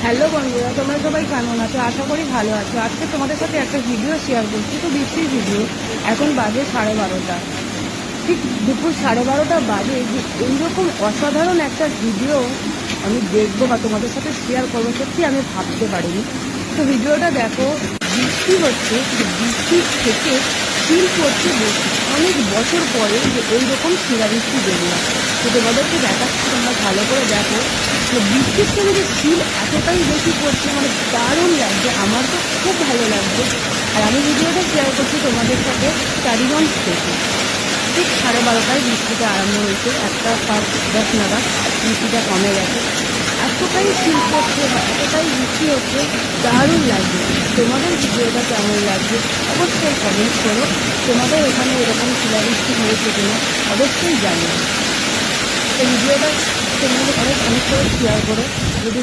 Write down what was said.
Hello বন্ধুরা, তোমরা সবাই কেমন আছো? আশা করি ভালো আছো। আজকে তোমাদের সাথে একটা ভিডিও শেয়ার করছি, তো বৃষ্টির ভিডিও। এখন বাজে 12:30, ঠিক দুপুর 12:30 বাজে যে এইরকম অসাধারণ একটা ভিডিও আমি দেখবো বা তোমাদের সাথে শেয়ার করবো, সত্যি আমি ভাবতে পারিনি। তো ভিডিওটা দেখো, বৃষ্টি হচ্ছে, বৃষ্টি থেকে শিল পড়ছে অনেক বছর পরে যে এইরকম শিলাবৃষ্টি দেখলাম। তো তোমাদেরকে দেখাচ্ছি, তোমরা ভালো করে দেখো। তো বৃষ্টির সঙ্গে যে শিল এতটাই বেশি পড়ছে, মানে দারুণ লাগছে, আমার তো খুব ভালো লাগছে। আর আমি ভিডিওটা শেয়ার করছি তোমাদের সাথে টালিগঞ্জ থেকে। ঠিক 12:30টায় বৃষ্টিটা আরম্ভ হয়েছে, 1:10 নাগাদ বৃষ্টিটা কমে গেছে। এতটাই শিল পড়ছে বা এতটাই বৃষ্টি হচ্ছে, দারুণ লাগছে। তোমাদের ভিডিওটা কেমন লাগছে অবশ্যই কমেন্ট করো। তোমাদের এখানে এরকম শিলাবৃষ্টি হয়েছে কিনা অবশ্যই জানিও। তো ভিডিওটা তোমাদের অনেক অনেক করে শেয়ার করো। যদি